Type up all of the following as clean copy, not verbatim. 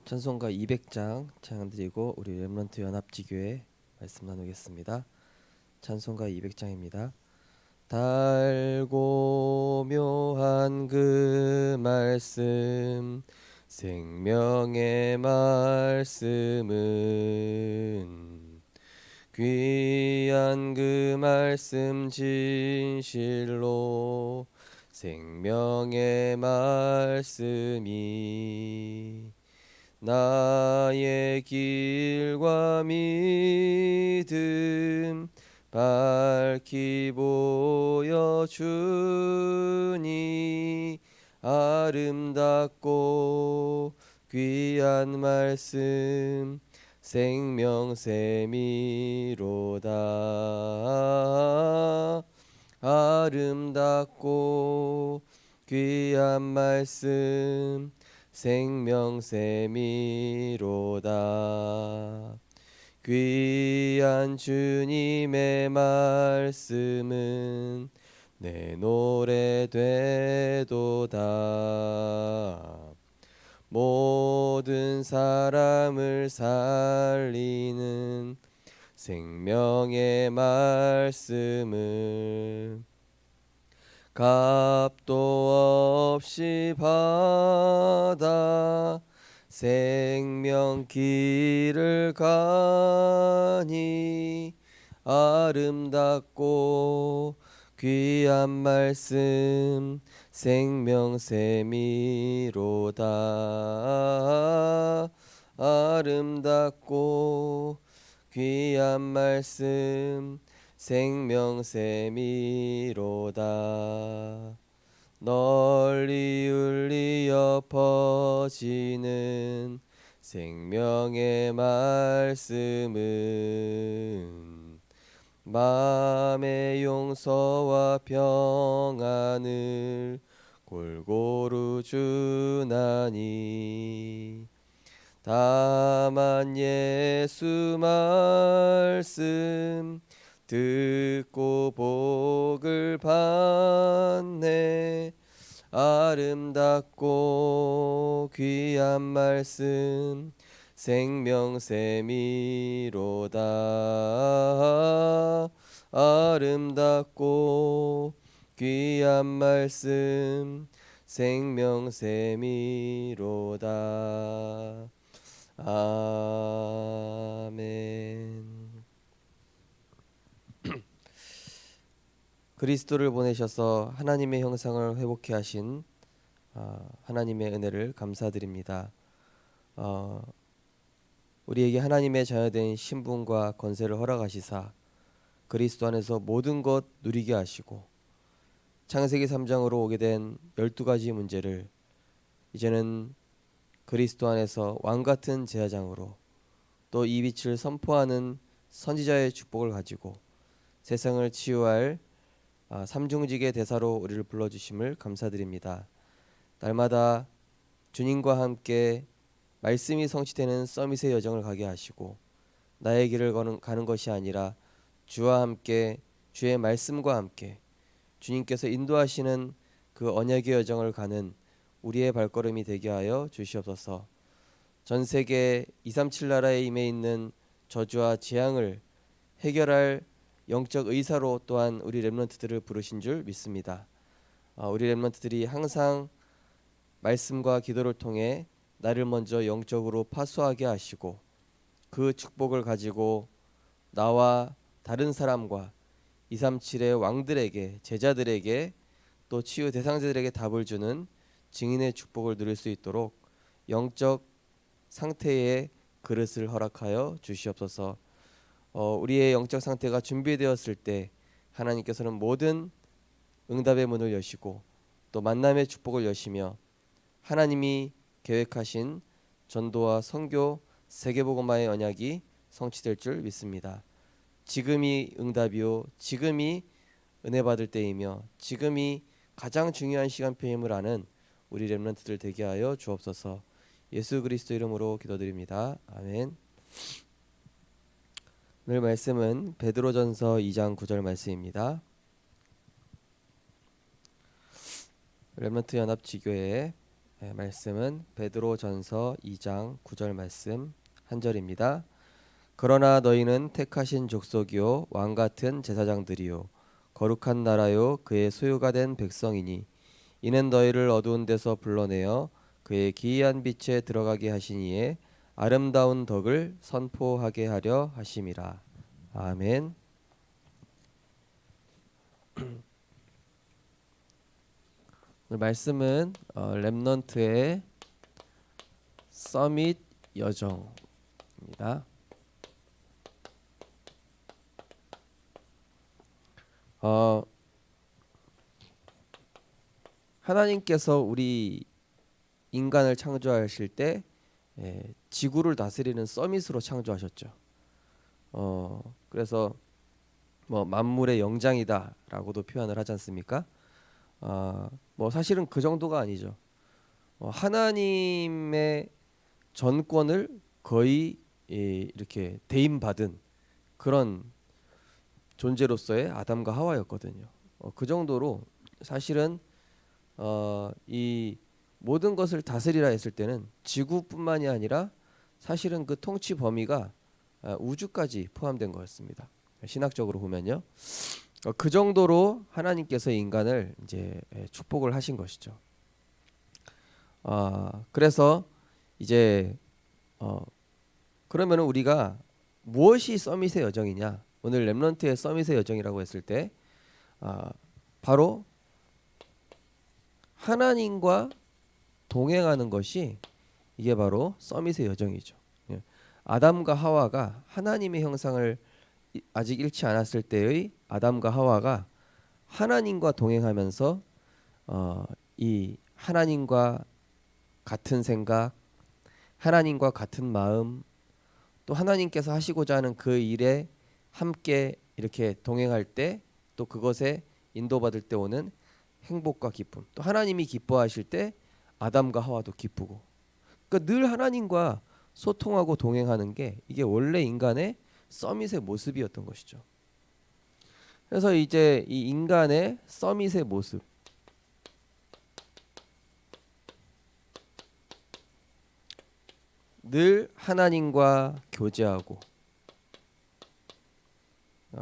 찬송가 200장 찬양드리고 우리 렘넌트 연합지교회 말씀 나누겠습니다. 찬송가 200장입니다. 달고 묘한 그 말씀 생명의 말씀은 귀한 그 말씀 진실로 생명의 말씀이 나의 길과 믿음 밝히 보여주니 아름답고 귀한 말씀 생명샘이로다. 아름답고 귀한 말씀 생명샘이로다. 귀한 주님의 말씀은 내 노래 되도다. 모든 사람을 살리는 생명의 말씀을 값도 없이 받아 생명 길을 가니 아름답고 귀한 말씀 생명샘이로다. 아름답고 귀한 말씀 생명샘이로다. 널리 울리어 퍼지는 생명의 말씀은 마음의 용서와 평안을 골고루 주나니 다만 예수 말씀 듣고 복을 받네. 아름답고 귀한 말씀 생명샘이로다. 아름답고 귀한 말씀 생명샘이로다. 아멘. 그리스도를 보내셔서 하나님의 형상을 회복케 하신 하나님의 은혜를 감사드립니다. 우리에게 하나님의 자녀된 신분과 권세를 허락하시사 그리스도 안에서 모든 것 누리게 하시고 창세기 3장으로 오게 된 12가지 문제를 이제는 그리스도 안에서 왕같은 제사장으로 또 이 빛을 선포하는 선지자의 축복을 가지고 세상을 치유할 삼중직의 대사로 우리를 불러주심을 감사드립니다. 날마다 주님과 함께 말씀이 성취되는 서밋의 여정을 가게 하시고 나의 길을 가는 것이 아니라 주와 함께 주의 말씀과 함께 주님께서 인도하시는 그 언약의 여정을 가는 우리의 발걸음이 되게 하여 주시옵소서. 전 세계 237 나라에 임해 있는 저주와 재앙을 해결할 영적 의사로 또한 우리 렘넌트들을 부르신 줄 믿습니다. 우리 렘넌트들이 항상 말씀과 기도를 통해 나를 먼저 영적으로 파수하게 하시고 그 축복을 가지고 나와 다른 사람과 237의 왕들에게 제자들에게 또 치유 대상자들에게 답을 주는 증인의 축복을 누릴 수 있도록 영적 상태의 그릇을 허락하여 주시옵소서. 우리의 영적 상태가 준비되었을 때 하나님께서는 모든 응답의 문을 여시고 또 만남의 축복을 여시며 하나님이 계획하신 전도와 선교 세계복음화의 언약이 성취될 줄 믿습니다. 지금이 응답이요 지금이 은혜 받을 때이며 지금이 가장 중요한 시간표임을 아는 우리 렘넌트들 되게 하여 주옵소서. 예수 그리스도 이름으로 기도드립니다. 아멘. 오늘 말씀은 베드로전서 2장 9절 말씀입니다. 렘넌트 연합지교회 말씀은 베드로전서 2장 9절 말씀 한 절입니다. 그러나 너희는 택하신 족속이요 왕 같은 제사장들이요 거룩한 나라요 그의 소유가 된 백성이니 이는 너희를 어두운 데서 불러내어 그의 기이한 빛에 들어가게 하시니에 아름다운 덕을 선포하게 하려 하심이라. 아멘. 오늘 말씀은 렘넌트의 서밋 여정입니다. 하나님께서 우리 인간을 창조하실 때 지구를 다스리는 서밋으로 창조하셨죠. 그래서 뭐 만물의 영장이다라고도 표현을 하지 않습니까? 뭐 사실은 그 정도가 아니죠. 하나님의 전권을 거의 이렇게 대임받은 그런 존재로서의 아담과 하와였거든요. 그 정도로 사실은 이 모든 것을 다스리라 했을 때는 지구뿐만이 아니라 사실은 그 통치 범위가 우주까지 포함된 거였습니다. 신학적으로 보면요. 그 정도로 하나님께서 인간을 이제 축복을 하신 것이죠. 그래서 이제 그러면 우리가 무엇이 서밋의 여정이냐? 오늘 렘넌트의 서밋의 여정이라고 했을 때 바로 하나님과 동행하는 것이 이게 바로 서밋의 여정이죠. 아담과 하와가 하나님의 형상을 아직 잃지 않았을 때의 아담과 하와가 하나님과 동행하면서 이 하나님과 같은 생각, 하나님과 같은 마음, 또 하나님께서 하시고자 하는 그 일에 함께 이렇게 동행할 때 또 그것에 인도받을 때 오는 행복과 기쁨, 또 하나님이 기뻐하실 때 아담과 하와도 기쁘고, 그러니까 늘 하나님과 소통하고 동행하는 게 이게 원래 인간의 서밋의 모습이었던 것이죠. 그래서 이제 이 인간의 서밋의 모습, 늘 하나님과 교제하고,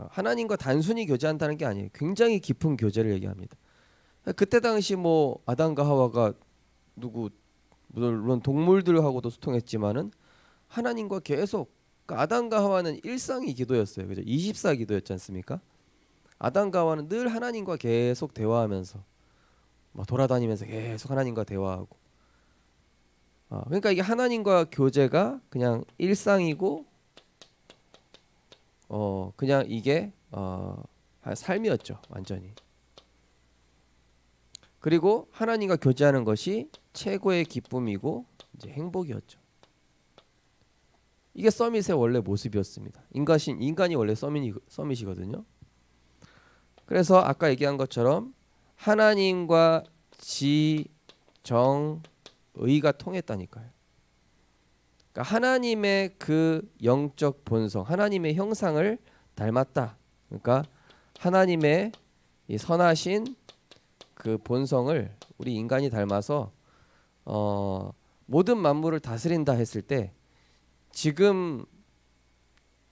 하나님과 단순히 교제한다는 게 아니에요. 굉장히 깊은 교제를 얘기합니다. 그때 당시 뭐 아담과 하와가 물론 동물들하고도 소통했지만은 하나님과 계속, 그러니까 아담과 하와는 일상이 기도였어요. 그죠? 24 기도였지 않습니까? 아담과 하와는 늘 하나님과 계속 대화하면서 막 돌아다니면서 계속 하나님과 대화하고. 그러니까 이게 하나님과 교제가 그냥 일상이고 그냥 이게 삶이었죠. 완전히. 그리고 하나님과 교제하는 것이 최고의 기쁨이고 이제 행복이었죠. 이게 서밋의 원래 모습이었습니다. 인간이 원래 서밋이거든요. 그래서 아까 얘기한 것처럼 하나님과 정의가 통했다니까요. 그러니까 하나님의 그 영적 본성, 하나님의 형상을 닮았다. 그러니까 하나님의 이 선하신 그 본성을 우리 인간이 닮아서 모든 만물을 다스린다 했을 때 지금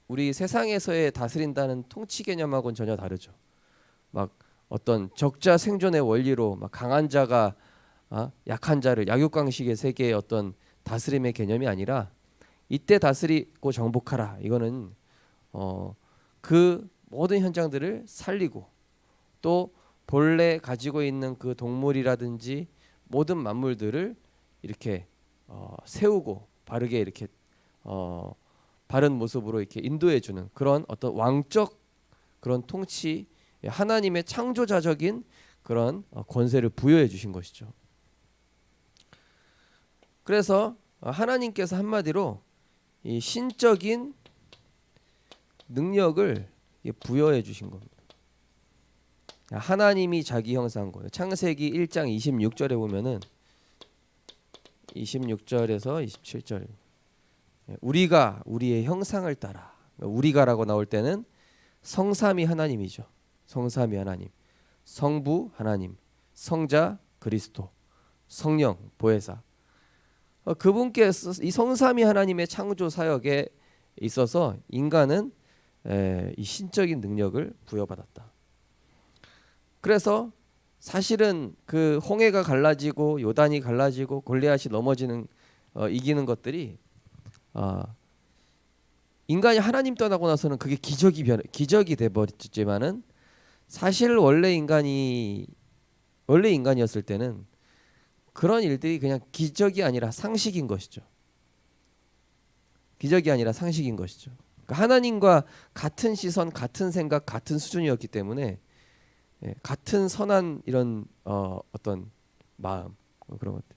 우리 세상에서의 다스린다는 통치 개념하고는 전혀 다르죠. 막 어떤 적자 생존의 원리로 막 강한 자가 약한 자를 약육강식의 세계의 어떤 다스림의 개념이 아니라 이때 다스리고 정복하라. 이거는 그 모든 현장들을 살리고 또 본래 가지고 있는 그 동물이라든지 모든 만물들을 이렇게 세우고 바르게 이렇게 바른 모습으로 이렇게 인도해 주는 그런 어떤 왕적 그런 통치, 하나님의 창조자적인 그런 권세를 부여해 주신 것이죠. 그래서 하나님께서 한마디로 이 신적인 능력을 부여해 주신 겁니다. 하나님이 자기 형상고, 창세기 1장 26절에 보면은 26절에서 27절, 우리가 우리의 형상을 따라, 우리가라고 나올 때는 성삼위 하나님이죠. 성삼위 하나님, 성부 하나님, 성자 그리스도, 성령, 보혜사. 그분께 이 성삼위 하나님의 창조 사역에 있어서 인간은 이 신적인 능력을 부여받았다. 그래서 사실은 그 홍해가 갈라지고 요단이 갈라지고 골리앗이 넘어지는 이기는 것들이 인간이 하나님 떠나고 나서는 그게 기적이 돼버렸지만은 사실 원래 인간이었을 때는 그런 일들이 그냥 기적이 아니라 상식인 것이죠. 기적이 아니라 상식인 것이죠. 그러니까 하나님과 같은 시선, 같은 생각, 같은 수준이었기 때문에 같은 선한 이런 어떤 마음 그런 것들.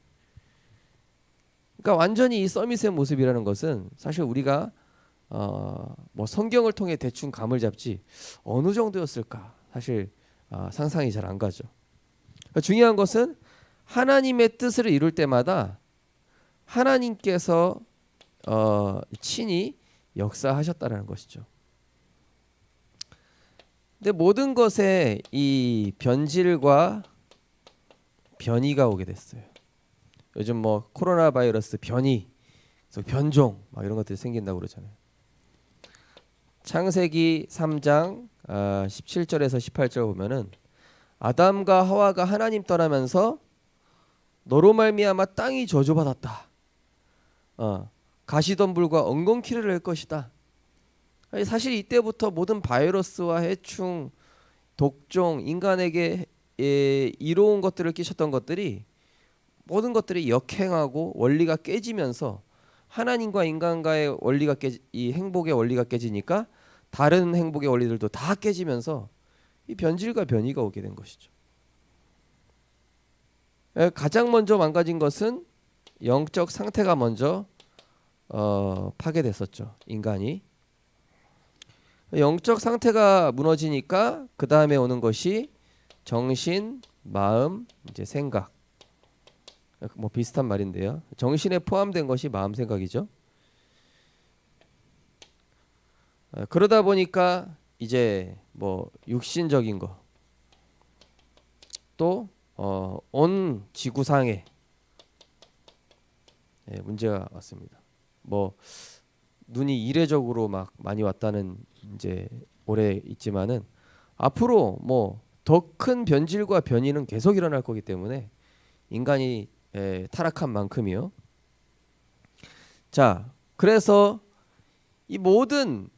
그러니까 완전히 이 서밋의 모습이라는 것은 사실 우리가 뭐 성경을 통해 대충 감을 잡지 어느 정도였을까 사실 상상이 잘 안 가죠. 그러니까 중요한 것은 하나님의 뜻을 이룰 때마다 하나님께서 친히 역사하셨다라는 것이죠. 근데 모든 것에 이 변질과 변이가 오게 됐어요. 요즘 뭐 코로나 바이러스 변이, 변종 막 이런 것들이 생긴다고 그러잖아요. 창세기 3장 17절에서 18절 보면은 아담과 하와가 하나님 떠나면서 너로 말미암아 땅이 저주받았다. 가시덤불과 엉겅퀴를 낼 것이다. 사실 이때부터 모든 바이러스와 해충, 독종, 인간에게 이로운 것들을 끼쳤던 것들이 모든 것들이 역행하고 원리가 깨지면서 하나님과 인간과의 원리가 이 행복의 원리가 깨지니까 다른 행복의 원리들도 다 깨지면서 이 변질과 변이가 오게 된 것이죠. 가장 먼저 망가진 것은 영적 상태가 먼저 파괴됐었죠. 인간이 영적 상태가 무너지니까 그 다음에 오는 것이 정신, 마음, 이제 생각. 뭐 비슷한 말인데요. 정신에 포함된 것이 마음, 생각이죠. 그러다 보니까 이제 뭐 육신적인 거, 또 온 지구상에 문제가 왔습니다. 뭐 눈이 이례적으로 막 많이 왔다는 이제 오래 있지만은 앞으로 뭐 더 큰 변질과 변이는 계속 일어날 거기 때문에 인간이 타락한 만큼이요. 자, 그래서 이 모든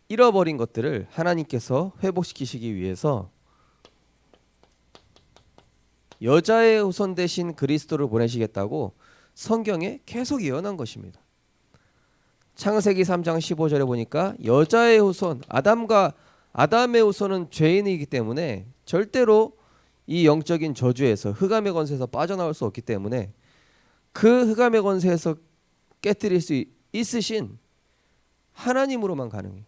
잃어버린 것들을 하나님께서 회복시키시기 위해서 여자의 후손 대신 그리스도를 보내시겠다고 성경에 계속 예언한 것입니다. 창세기 3장 15절에 보니까 여자의 후손, 아담의 후손은 죄인이기 때문에 절대로 이 영적인 저주에서 흑암의 권세에서 빠져나올 수 없기 때문에 그 흑암의 권세에서 깨뜨릴 수 있으신 하나님으로만 가능해요.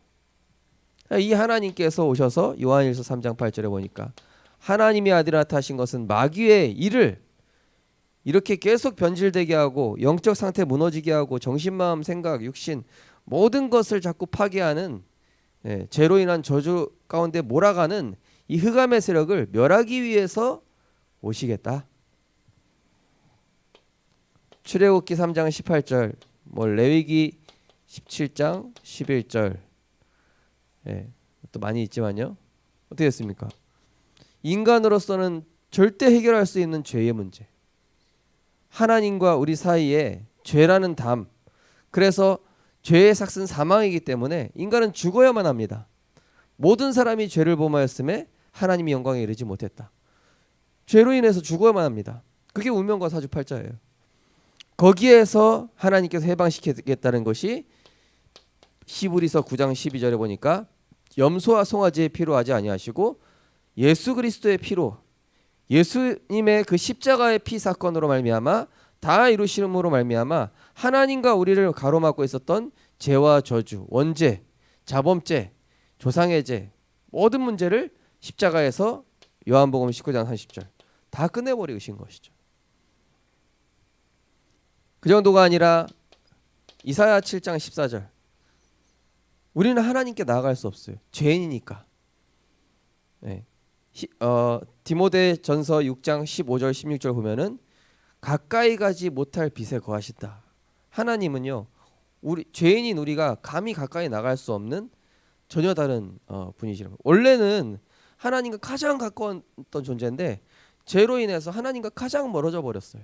이 하나님께서 오셔서 요한일서 3장 8절에 보니까 하나님의 아들이라 하신 것은 마귀의 일을 이렇게 계속 변질되게 하고 영적 상태 무너지게 하고 정신, 마음, 생각, 육신 모든 것을 자꾸 파괴하는 죄로 인한 저주 가운데 몰아가는 이 흑암의 세력을 멸하기 위해서 오시겠다. 출애굽기 3장 18절, 뭐 레위기 17장 11절, 또 많이 있지만요. 어떻게 됐습니까? 인간으로서는 절대 해결할 수 있는 죄의 문제, 하나님과 우리 사이에 죄라는 담, 그래서 죄의 삭은 사망이기 때문에 인간은 죽어야만 합니다. 모든 사람이 죄를 범하였음에 하나님이 영광에 이르지 못했다. 죄로 인해서 죽어야만 합니다. 그게 운명과 사주팔자예요. 거기에서 하나님께서 해방시키겠다는 것이 히브리서 9장 12절에 보니까 염소와 송아지의 피로 하지 아니하시고 예수 그리스도의 피로, 예수님의 그 십자가의 피 사건으로 말미암아 다 이루심으로 말미암아 하나님과 우리를 가로막고 있었던 죄와 저주, 원죄, 자범죄, 조상의 죄 모든 문제를 십자가에서 요한복음 19장 30절 다 끝내버리신 것이죠. 그 정도가 아니라 이사야 7장 14절 우리는 하나님께 나아갈 수 없어요. 죄인이니까. 디모데전서 6장 15절 16절 보면은 가까이 가지 못할 빛에 거하신다. 하나님은요, 우리 죄인인 우리가 감히 가까이 나갈 수 없는 전혀 다른 분이시라고. 원래는 하나님과 가장 가까웠던 존재인데 죄로 인해서 하나님과 가장 멀어져 버렸어요.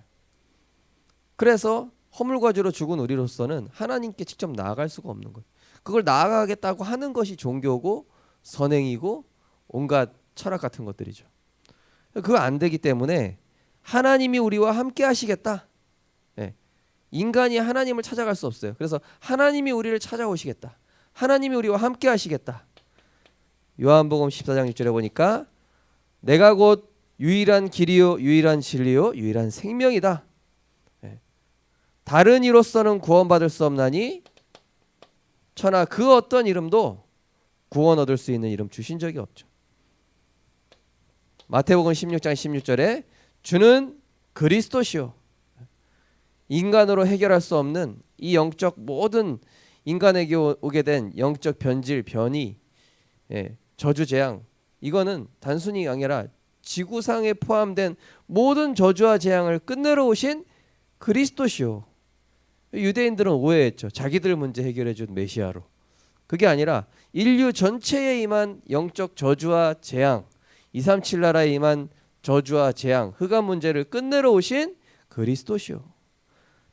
그래서 허물과 죄로 죽은 우리로서는 하나님께 직접 나아갈 수가 없는 거예요. 그걸 나아가겠다고 하는 것이 종교고 선행이고 온갖 철학 같은 것들이죠. 그거 안 되기 때문에 하나님이 우리와 함께 하시겠다. 네. 인간이 하나님을 찾아갈 수 없어요. 그래서 하나님이 우리를 찾아오시겠다. 하나님이 우리와 함께 하시겠다. 요한복음 14장 6절에 보니까 내가 곧 유일한 길이요 유일한 진리요 유일한 생명이다. 네. 다른 이로서는 구원받을 수 없나니 천하 그 어떤 이름도 구원 얻을 수 있는 이름 주신 적이 없죠. 마태복음 16장 16절에 주는 그리스도시요. 인간으로 해결할 수 없는 이 영적 모든 인간에게 오게 된 영적 변질, 변이, 저주, 재앙, 이거는 단순히 아니라 지구상에 포함된 모든 저주와 재앙을 끝내러 오신 그리스도시요. 유대인들은 오해했죠. 자기들 문제 해결해 준 메시아로. 그게 아니라 인류 전체에 임한 영적 저주와 재앙, 237 나라에 임한 저주와 재앙, 흑암 문제를 끝내러 오신 그리스도시요.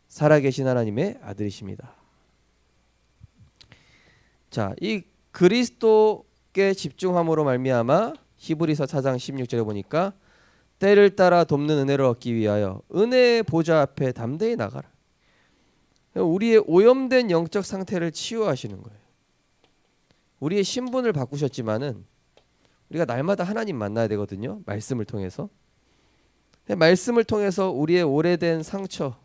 살아계신 하나님의 아들이십니다. 자, 이 그리스도께 집중함으로 말미암아 히브리서 4장 16절에 보니까 때를 따라 돕는 은혜를 얻기 위하여 은혜의 보좌 앞에 담대히 나가라. 우리의 오염된 영적 상태를 치유하시는 거예요. 우리의 신분을 바꾸셨지만은 우리가 날마다 하나님 만나야 되거든요. 말씀을 통해서. 말씀을 통해서 우리의 오래된 상처,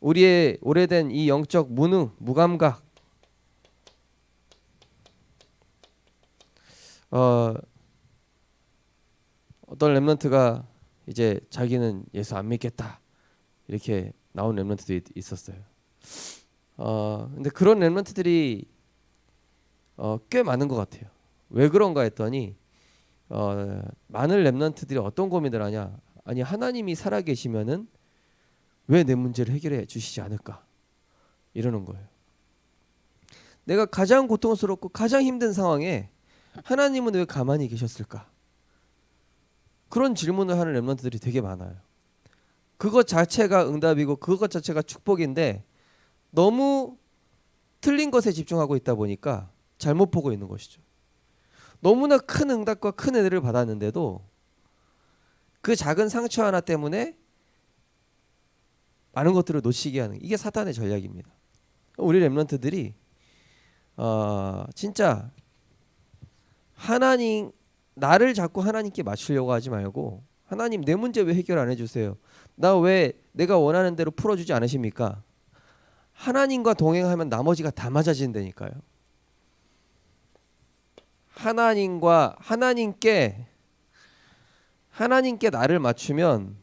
우리의 오래된 이 영적 무능, 무감각, 어떤 렘넌트가 이제 자기는 예수 안 믿겠다 이렇게 나온 렘넌트도 있었어요. 근데 그런 렘넌트들이 꽤 많은 것 같아요. 왜 그런가 했더니 많은 렘넌트들이 어떤 고민을 하냐? 아니 하나님이 살아계시면은 왜 내 문제를 해결해 주시지 않을까? 이러는 거예요. 내가 가장 고통스럽고 가장 힘든 상황에 하나님은 왜 가만히 계셨을까? 그런 질문을 하는 렘넌트들이 되게 많아요. 그것 자체가 응답이고 그것 자체가 축복인데 너무 틀린 것에 집중하고 있다 보니까 잘못 보고 있는 것이죠. 너무나 큰 응답과 큰 은혜를 받았는데도 그 작은 상처 하나 때문에 많은 것들을 놓치게 하는, 이게 사탄의 전략입니다. 우리 렘넌트들이 진짜 하나님, 나를 자꾸 하나님께 맞추려고 하지 말고 하나님 내 문제 왜 해결 안 해주세요? 나 왜 내가 원하는 대로 풀어주지 않으십니까? 하나님과 동행하면 나머지가 다 맞아진다니까요. 하나님께 나를 맞추면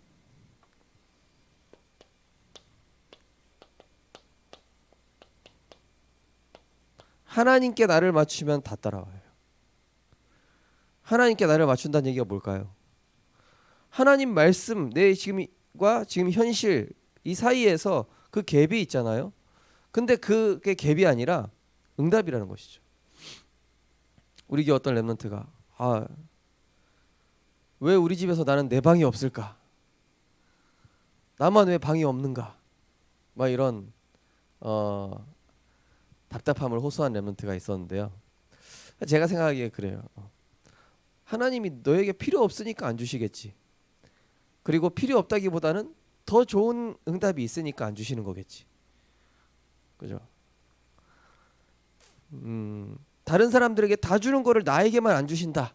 다 따라와요. 하나님께 나를 맞춘다는 얘기가 뭘까요? 하나님 말씀, 내 지금과 지금 현실 이 사이에서 그 갭이 있잖아요. 근데 그게 갭이 아니라 응답이라는 것이죠. 우리 교회 어떤 렘넌트가 왜 우리 집에서 나는 내 방이 없을까? 나만 왜 방이 없는가? 막 이런 답답함을 호소한 렘넌트가 있었는데요. 제가 생각하기에 그래요. 하나님이 너에게 필요 없으니까 안 주시겠지. 그리고 필요 없다기보다는 더 좋은 응답이 있으니까 안 주시는 거겠지. 그죠? 다른 사람들에게 다 주는 거를 나에게만 안 주신다.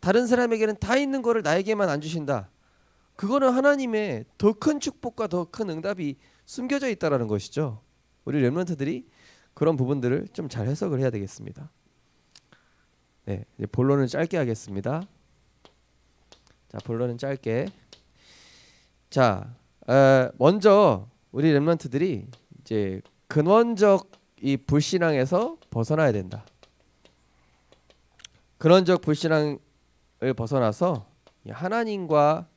다른 사람에게는 다 있는 거를 나에게만 안 주신다. 그거는 하나님의 더 큰 축복과 더 큰 응답이 숨겨져 있다라는 것이죠. 우리 렘넌트들이 그런 부분들을 좀 잘 해석을 해야 되겠습니다. 네, 이제 본론은 짧게 하겠습니다. 자, 본론은 짧게. 자, 먼저 우리 렘넌트들이 이제 근원적 이 불신앙에서 벗어나야 된다. 근원적 불신앙을 벗어나서 하나님과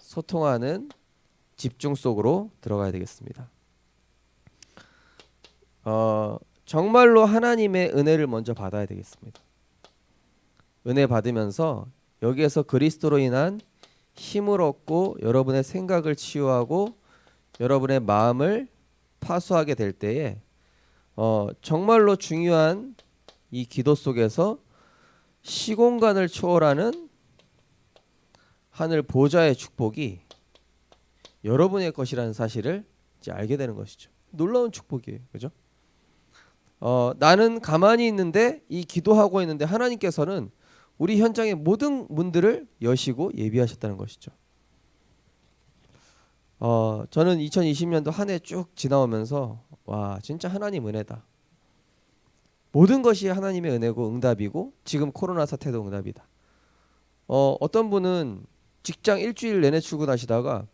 소통하는 집중 속으로 들어가야 되겠습니다. 정말로 하나님의 은혜를 먼저 받아야 되겠습니다. 은혜 받으면서 여기에서 그리스도로 인한 힘을 얻고 여러분의 생각을 치유하고 여러분의 마음을 파수하게 될 때에 정말로 중요한 이 기도 속에서 시공간을 초월하는 하늘 보좌의 축복이 여러분의 것이라는 사실을 이제 알게 되는 것이죠. 놀라운 축복이에요. 그죠? 나는 가만히 있는데 이 기도하고 있는데 하나님께서는 우리 현장의 모든 문들을 여시고 예비하셨다는 것이죠. 저는 2020년도 한 해 쭉 지나오면서 와 진짜 하나님 은혜다. 모든 것이 하나님의 은혜고 응답이고 지금 코로나 사태도 응답이다. 어떤 분은 직장 일주일 내내 출근하시다가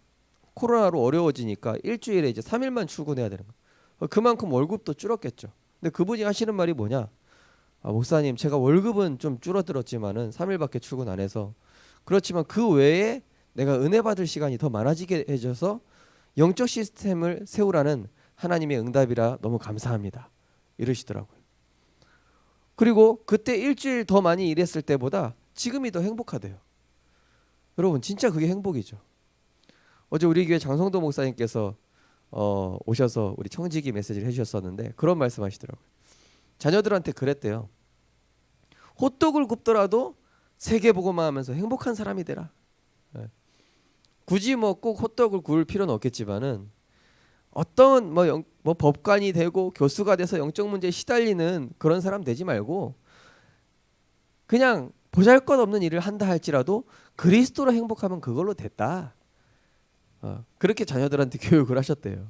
코로나로 어려워지니까 일주일에 이제 3일만 출근해야 되는 거예요. 그만큼 월급도 줄었겠죠. 근데 그분이 하시는 말이 뭐냐? 목사님 제가 월급은 좀 줄어들었지만은 3일밖에 출근 안 해서 그렇지만 그 외에 내가 은혜 받을 시간이 더 많아지게 해줘서 영적 시스템을 세우라는 하나님의 응답이라 너무 감사합니다. 이러시더라고요. 그리고 그때 일주일 더 많이 일했을 때보다 지금이 더 행복하대요. 여러분 진짜 그게 행복이죠. 어제 우리 교회 장성도 목사님께서 오셔서 우리 청지기 메시지를 해주셨었는데 그런 말씀하시더라고요. 자녀들한테 그랬대요. 호떡을 굽더라도 세계복음만 하면서 행복한 사람이 되라. 굳이 뭐 꼭 호떡을 구울 필요는 없겠지만은 어떤 뭐 법관이 되고 교수가 돼서 영적 문제에 시달리는 그런 사람 되지 말고 그냥 보잘것없는 일을 한다 할지라도 그리스도로 행복하면 그걸로 됐다. 그렇게 자녀들한테 교육을 하셨대요.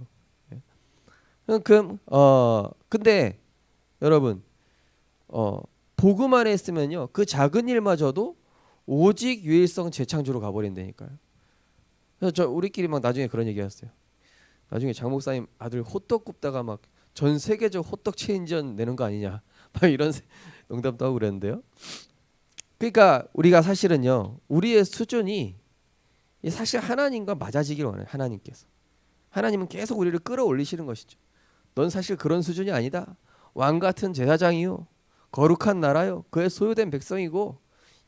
근데 여러분 복음 안에 있으면요 그 작은 일마저도 오직 유일성 재창조로 가버린다니까요. 그래서 우리끼리 막 나중에 그런 얘기했어요. 나중에 장 목사님 아들 호떡 굽다가 막 전 세계적 호떡 체인전 내는 거 아니냐 막 이런 농담도 하고 그랬는데요. 그러니까 우리가 사실은요 우리의 수준이 사실 하나님과 맞아지기를 원해요. 하나님은 계속 우리를 끌어올리시는 것이죠. 넌 사실 그런 수준이 아니다. 왕 같은 제사장이요 거룩한 나라요 그의 소유된 백성이고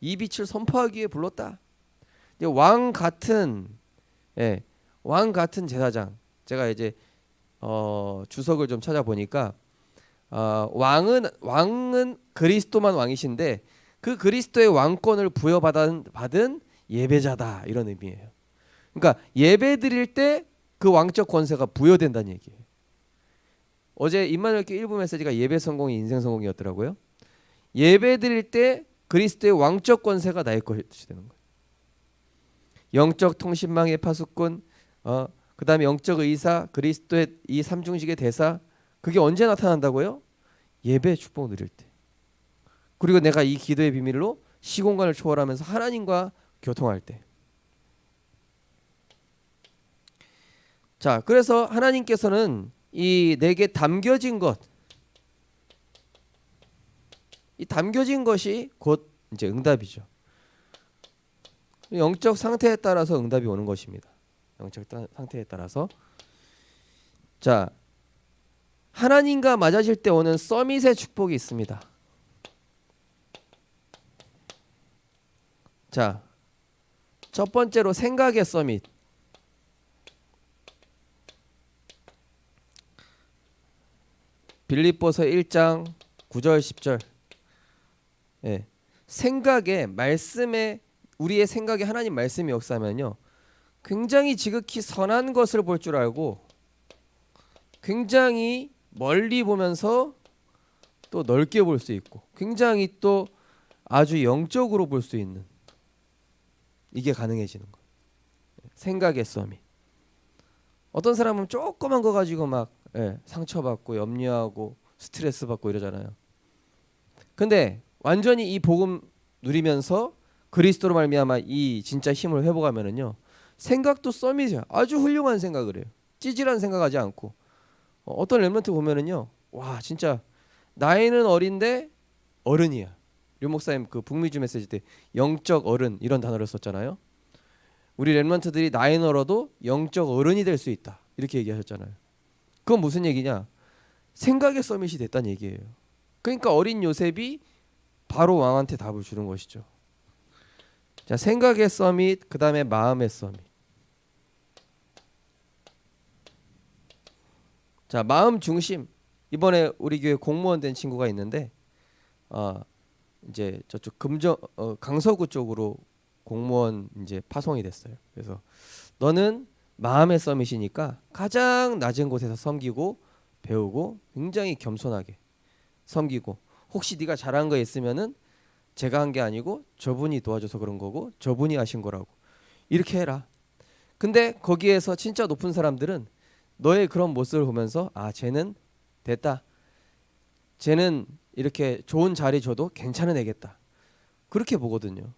이 빛을 선포하기 위해 불렀다. 왕 같은 제사장. 제가 이제 주석을 좀 찾아보니까 왕은 그리스도만 왕이신데 그 그리스도의 왕권을 부여받은 예배자다 이런 의미예요. 그러니까 예배 드릴 때 그 왕적 권세가 부여된다는 얘기예요. 어제 임마누엘 교회 1부 메시지가 예배 성공이 인생 성공이었더라고요. 예배 드릴 때 그리스도의 왕적 권세가 나의 것이 되는 거예요. 영적 통신망의 파수꾼, 그 다음에 영적 의사, 그리스도의 이 삼중직의 대사, 그게 언제 나타난다고요? 예배 축복 누릴 때. 그리고 내가 이 기도의 비밀로 시공간을 초월하면서 하나님과 교통할 때. 자, 그래서 하나님께서는 이 내게 담겨진 것, 이 담겨진 것이 곧 이제 응답이죠. 영적 상태에 따라서 응답이 오는 것입니다. 영적 상태에 따라서. 자, 하나님과 맞아질 때 오는 서밋의 축복이 있습니다. 자, 첫 번째로 생각의 서밋. 빌립보서 1장 9절 10절. 생각에 말씀에 우리의 생각에 하나님 말씀이 역사하면요. 굉장히 지극히 선한 것을 볼 줄 알고 굉장히 멀리 보면서 또 넓게 볼 수 있고 굉장히 또 아주 영적으로 볼 수 있는 이게 가능해지는 거예요. 생각의 서밋. 어떤 사람은 조그만 거 가지고 막 상처받고 염려하고 스트레스 받고 이러잖아요. 근데 완전히 이 복음 누리면서 그리스도로 말미암아 이 진짜 힘을 회복하면은요. 생각도 서밋이야. 아주 훌륭한 생각을 해요. 찌질한 생각하지 않고. 어떤 렘넌트 보면은요. 와 진짜 나이는 어린데 어른이야. 류 목사님 그 북미주 메시지 때 영적 어른 이런 단어를 썼잖아요. 우리 렘넌트들이 나이 들어도 영적 어른이 될 수 있다 이렇게 얘기하셨잖아요. 그건 무슨 얘기냐? 생각의 서밋이 됐다는 얘기예요. 그러니까 어린 요셉이 바로 왕한테 답을 주는 것이죠. 자, 생각의 서밋, 그 다음에 마음의 서밋. 자, 마음 중심. 이번에 우리 교회 공무원 된 친구가 있는데, 이제 저쪽 강서구 쪽으로 공무원 이제 파송이 됐어요. 그래서 너는 마음의 서밋이니까 가장 낮은 곳에서 섬기고 배우고 굉장히 겸손하게 섬기고, 혹시 네가 잘한 거 있으면은 제가 한 게 아니고 저분이 도와줘서 그런 거고 저분이 하신 거라고 이렇게 해라. 근데 거기에서 진짜 높은 사람들은 너의 그런 모습을 보면서 아, 쟤는 됐다, 쟤는 이렇게 좋은 자리 줘도 괜찮은 애겠다, 그렇게 보거든요.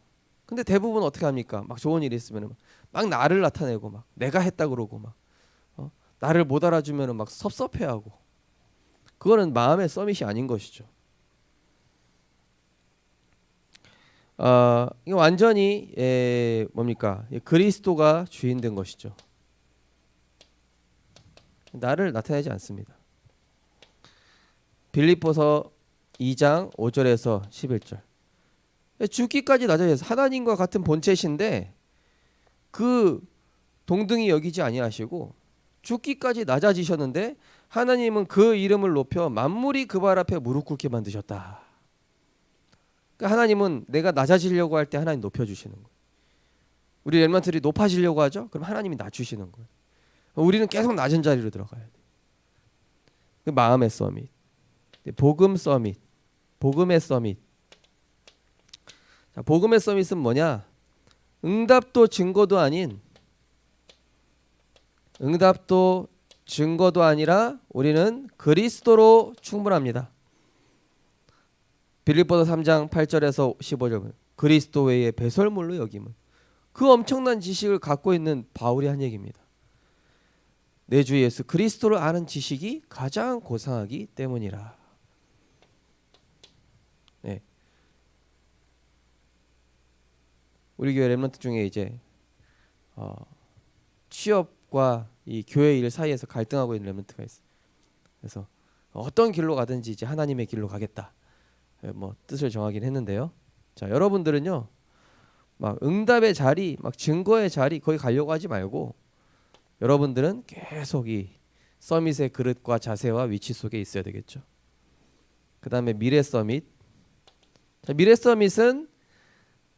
근데 대부분 어떻게 합니까? 막 좋은 일이 있으면 막 나를 나타내고 막 내가 했다 그러고 막 나를 못 알아주면 막 섭섭해하고, 그거는 마음의 서밋이 아닌 것이죠. 이거 완전히 뭡니까? 그리스도가 주인 된 것이죠. 나를 나타내지 않습니다. 빌립보서 2장 5절에서 11절. 죽기까지 낮아져서 하나님과 같은 본체신데 그 동등히 여기지 아니하시고 죽기까지 낮아지셨는데 하나님은 그 이름을 높여 만물이 그 발 앞에 무릎 꿇게 만드셨다. 그러니까 하나님은 내가 낮아지려고 할 때 하나님 높여주시는 거예요. 우리 렘넌트들이 높아지려고 하죠? 그럼 하나님이 낮추시는 거예요. 우리는 계속 낮은 자리로 들어가야 돼. 그 마음의 서밋, 복음 서밋, 복음의 서밋. 자, 복음의 서밋은 뭐냐? 응답도 증거도 아니라 우리는 그리스도로 충분합니다. 빌립보서 3장 8절에서 15절. 그리스도 외에 배설물로 여김은. 그 엄청난 지식을 갖고 있는 바울이 한 얘기입니다. 내 주 예수 그리스도를 아는 지식이 가장 고상하기 때문이라. 네. 우리 교회 렘넌트 중에 이제 취업과 이 교회 일 사이에서 갈등하고 있는 렘넌트가 있어요. 그래서 어떤 길로 가든지 이제 하나님의 길로 가겠다, 뭐 뜻을 정하긴 했는데요. 자, 여러분들은요, 막 응답의 자리, 막 증거의 자리 거기 가려고 하지 말고 여러분들은 계속 이 서밋의 그릇과 자세와 위치 속에 있어야 되겠죠. 그 다음에 미래 서밋. 자, 미래 서밋은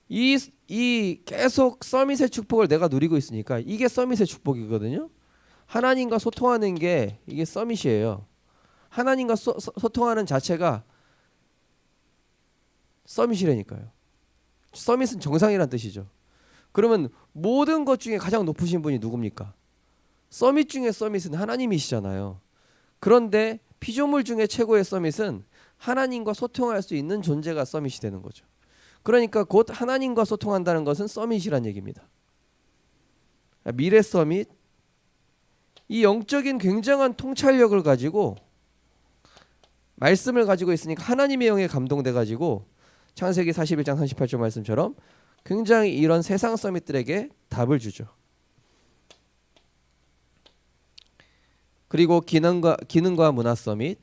이 계속 서밋의 축복을 내가 누리고 있으니까 이게 서밋의 축복이거든요. 하나님과 소통하는 게 이게 서밋이에요. 하나님과 소통하는 자체가 서밋이라니까요. 서밋은 정상이란 뜻이죠. 그러면 모든 것 중에 가장 높으신 분이 누굽니까? 서밋 중에 서밋은 하나님이시잖아요. 그런데 피조물 중에 최고의 서밋은 하나님과 소통할 수 있는 존재가 서밋이 되는 거죠. 그러니까 곧 하나님과 소통한다는 것은 서밋이란 얘기입니다. 미래 서밋, 이 영적인 굉장한 통찰력을 가지고 말씀을 가지고 있으니까 하나님의 영에 감동돼 가지고 창세기 41장 38절 말씀처럼 굉장히 이런 세상 서밋들에게 답을 주죠. 그리고 기능과 문화 서밋.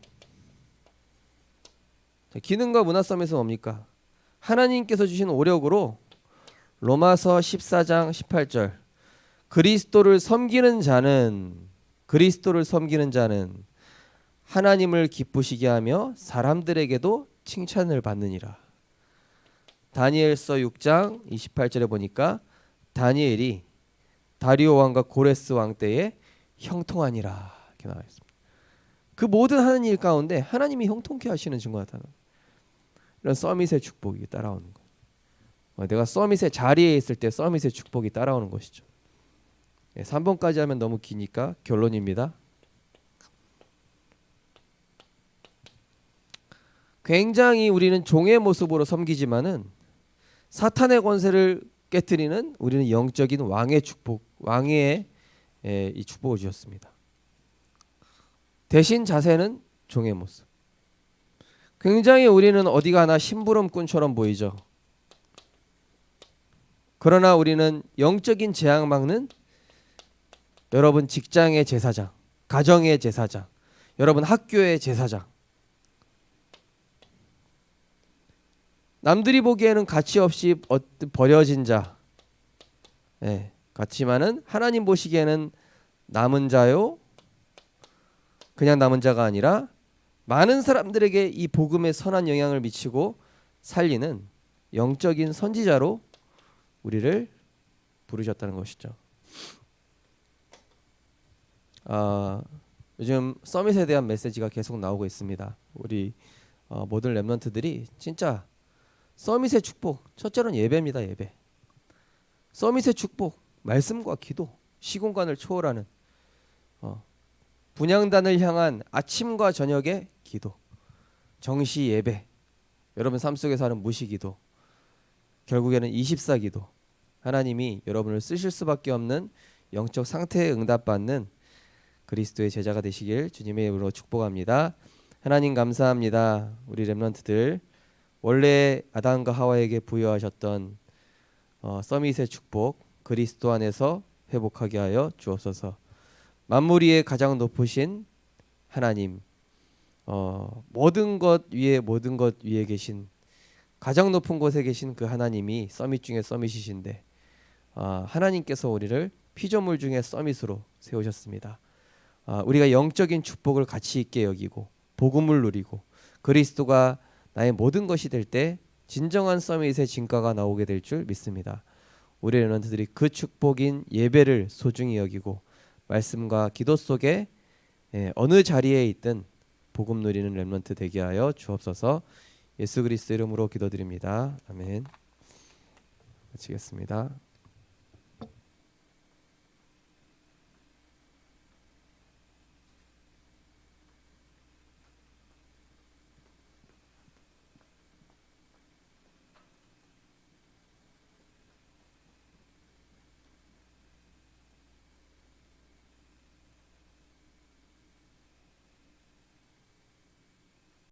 기능과 문화 서밋은 뭡니까? 하나님께서 주신 오력으로 로마서 14장 18절 그리스도를 섬기는 자는 하나님을 기쁘시게 하며 사람들에게도 칭찬을 받느니라. 다니엘서 6장 28절에 보니까 다니엘이 다리오 왕과 고레스 왕 때에 형통하니라 이렇게 나와 있습니다. 그 모든 하는 일 가운데 하나님이 형통케 하시는 증거가 나타나는 이런 서밋의 축복이 따라오는 거예요. 내가 서밋의 자리에 있을 때 서밋의 축복이 따라오는 것이죠. 3번까지 하면 너무 기니까 결론입니다. 굉장히 우리는 종의 모습으로 섬기지만은 사탄의 권세를 깨뜨리는 우리는 영적인 왕의 축복, 왕의 이 축복을 주셨습니다. 대신 자세는 종의 모습. 굉장히 우리는 어디 가나 심부름꾼처럼 보이죠. 그러나 우리는 영적인 재앙 막는 여러분 직장의 제사장, 가정의 제사장, 여러분 학교의 제사장. 남들이 보기에는 가치 없이 버려진 자, 같지만은 하나님 보시기에는 남은 자요. 그냥 남은 자가 아니라 많은 사람들에게 이 복음의 선한 영향을 미치고 살리는 영적인 선지자로 우리를 부르셨다는 것이죠. 요즘 서밋에 대한 메시지가 계속 나오고 있습니다. 우리 모든 렘넌트들이 진짜 서밋의 축복, 첫째로는 예배입니다. 예배. 서밋의 축복, 말씀과 기도, 시공간을 초월하는 분향단을 향한 아침과 저녁의 기도, 정시 예배, 여러분 삶 속에서 하는 무시기도, 결국에는 24기도, 하나님이 여러분을 쓰실 수밖에 없는 영적 상태에 응답받는 그리스도의 제자가 되시길 주님의 이름으로 축복합니다. 하나님 감사합니다. 우리 렘넌트들 원래 아담과 하와에게 부여하셨던 서밋의 축복 그리스도 안에서 회복하게 하여 주옵소서. 만물 위에 가장 높으신 하나님, 모든 것 위에 계신 가장 높은 곳에 계신 그 하나님이 서밋 중에 서밋이신데 하나님께서 우리를 피조물 중에 서밋으로 세우셨습니다. 우리가 영적인 축복을 가치 있게 여기고 복음을 누리고 그리스도가 나의 모든 것이 될 때 진정한 서밋의 진가가 나오게 될 줄 믿습니다. 우리 렘넌트들이 그 축복인 예배를 소중히 여기고 말씀과 기도 속에 어느 자리에 있든 복음 누리는 렘넌트 되게 하여 주옵소서. 예수 그리스도 이름으로 기도드립니다. 아멘. 마치겠습니다.